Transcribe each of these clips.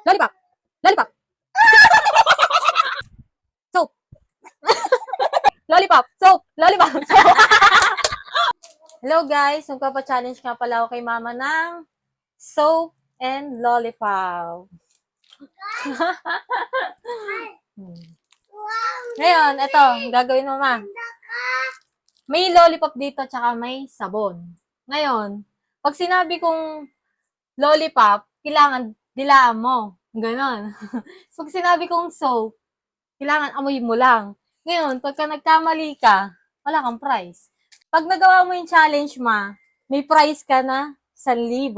Lollipop. Lollipop. Soap. Lollipop. Soap. Lollipop. Soap. Hello guys, nagpapa-challenge nga pala ako kay mama ng soap and lollipop. Ngayon, ito, gagawin mo ma. May lollipop dito tsaka may sabon. Ngayon, pag sinabi kong lollipop, kailangan dilaan mo. Ganon. Pag sinabi kong soap, kailangan amoy mo lang. Ngayon, pagka nagkamali ka, wala kang prize. Pag nagawa mo yung challenge ma, may prize ka na 1,000.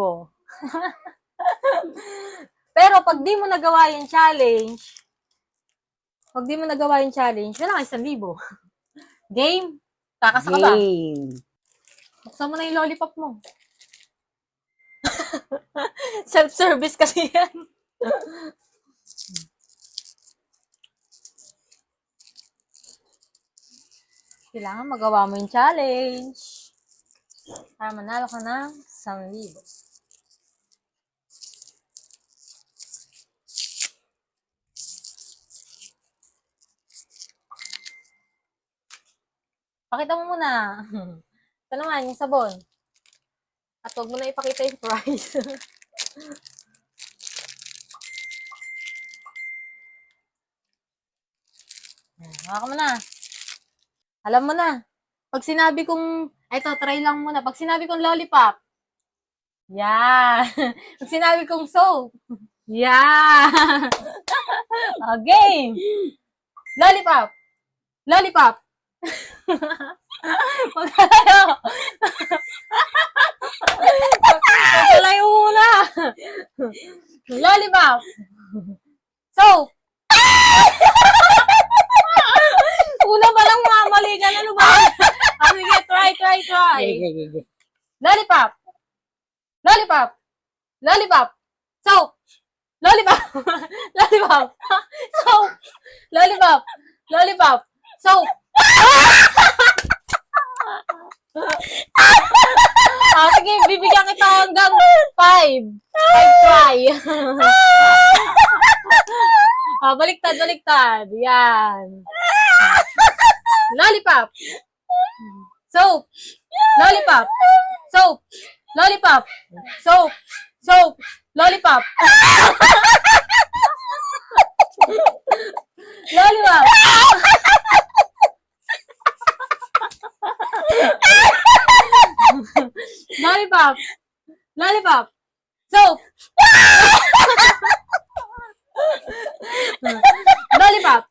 Pero pag di mo nagawa yung challenge, wala kang 1,000. Game? Kakasa ka ba? Game. Buksan mo na yung lollipop mo. Self-service kasi yan. Kailangan magawa mo yung challenge. Para manalo ka ng 1,000. Pakita mo muna. Ito naman, yung sabon. At huwag mo na ipakita yung price. Haka mo na. Alam mo na. Pag sinabi kong, eto, try lang muna. Pag sinabi kong lollipop, yeah. Pag sinabi kong soap, yeah. Okay. Lollipop. Lollipop. Magkalayo. Magkalayo muna. Lollipop. Soap. Una pa lang mamali ka na, ano ba? Sige, try. Okay. Lollipop. Lollipop. Lollipop. Soap. Lollipop. Lollipop. Soap. Lollipop. Lollipop. Soap. Sige, bibigyan kita hanggang 5. 5 try. Baliktad. Yan. Lollipop. Soap. Lollipop. Soap. Lollipop. Soap. Soap. Lollipop. Lollipop. Lollipop. Lollipop. Soap. Lollipop.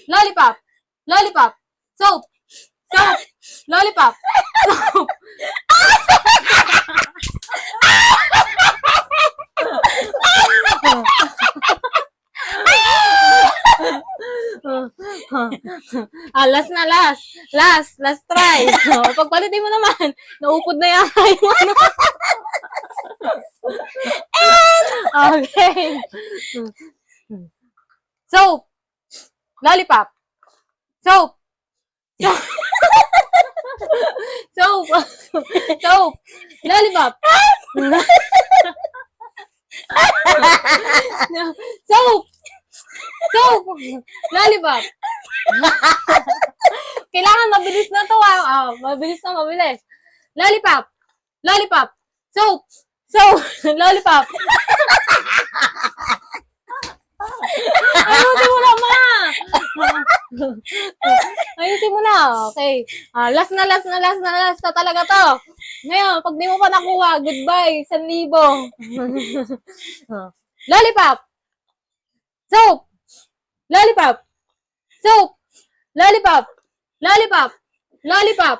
Lollipop. Lollipop. Soap. Soap. Lollipop. Soap. Last try. Pagpalitin mo naman, naupod na yan yung ano. Okay. Soap. Lollipop. Soap. Soap. Soap. Lollipop. Soap. Soap. Lollipop. Kailangan mabilis na to. Mabilis. Lollipop. Lollipop. Soap. Soap. Lollipop. Ayusin mo na, ma! Ayusin mo na. Okay. Last na talaga to. Ngayon, pag di mo pa nakuha, goodbye. 1,000. Lollipop. Soap. Lollipop. Soap. Lollipop. Lollipop. Lollipop.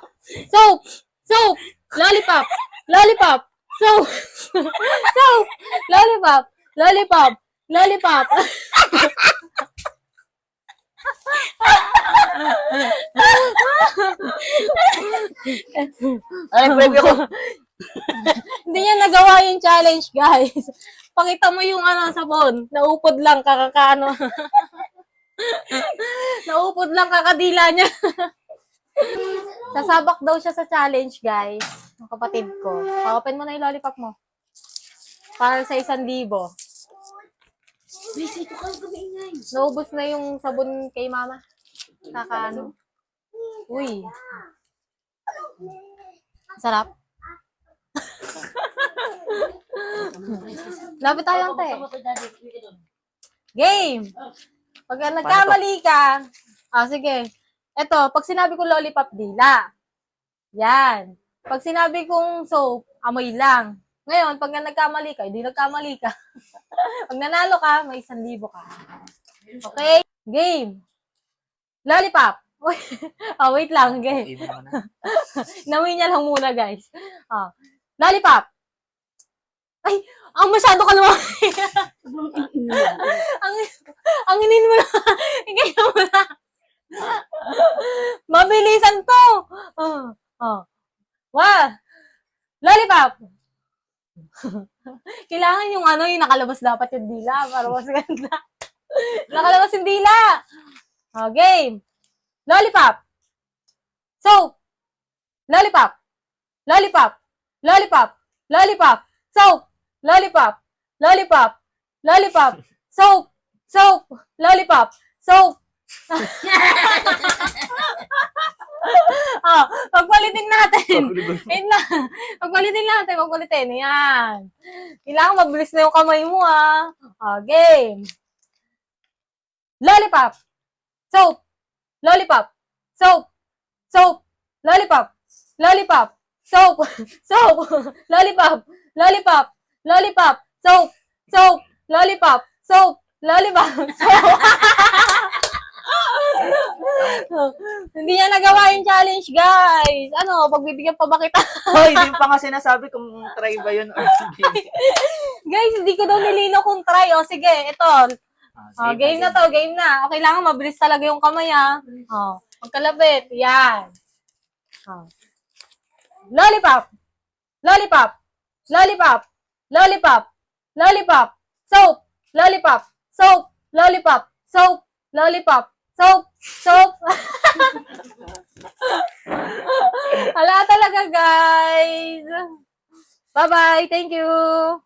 Soap. Soap. Lollipop. Lollipop. Soap. Soap. Lollipop. Lollipop. Lollipop. Ay, baby ko. Hindi niya nagawa yung challenge, guys. Pakita mo yung sabon. Naupod lang, kakakaano. Naupod lang, kakadila niya. Sasabak daw siya sa challenge, guys. Ang kapatid ko. Open mo na yung lollipop mo. Para sa 1,000. Please, ito ka gumaingay. Naubos na yung sabon kay mama. Ano. Uy. Sarap. Lapit tayo, ante. Game! Pag nagkamali ka, sige. Eto, pag sinabi ko lollipop, dila. Yan. Pag sinabi kong soap, amoy lang. Ngayon, pag nagkamali ka, hindi nagkamali ka. Pag nanalo ka, may 1,000 ka. Okay? Game. Lollipop. Wait lang. Game. Nawi niya lang muna, guys. Lollipop. Ay, masyado ka naman. ang inin mo na. Ikaw mo na. Mabilisan to. Lollipop. Kailangan yung yung nakalabas dapat yung dila para mas ganda. Nakalabas yung dila. Game. Lollipop. Soap. Lollipop. Lollipop. Lollipop. Lollipop. Soap. Lollipop. Lollipop. Lollipop. Soap. Soap. Lollipop. Soap. Pagpalitin natin. Wait lang. Pagpalitin. Yan. Kailangan mabilis na yung kamay mo, game. Lollipop. Soap. Lollipop. Soap. Soap. Lollipop. Lollipop. Soap. Soap. Lollipop. Lollipop. Lollipop. Soap. Soap. Lollipop. Soap. Lollipop. Soap. Hindi niya nagawa yung challenge, guys. Pagbibigyan pa ba kita? Hoy, hindi pa nga sinasabi kung try ba yun or hindi. Guys, hindi ko daw nilino kung try. Sige, ito. Game na to, game na. Kailangan mabilis talaga yung kamay, magkalapit. Yan. Lollipop. Lollipop. Lollipop. Lollipop. Lollipop. Soap. Lollipop. Soap. Lollipop. Soap. Lollipop. Soap. Soap. Wala talaga, guys. Bye-bye. Thank you.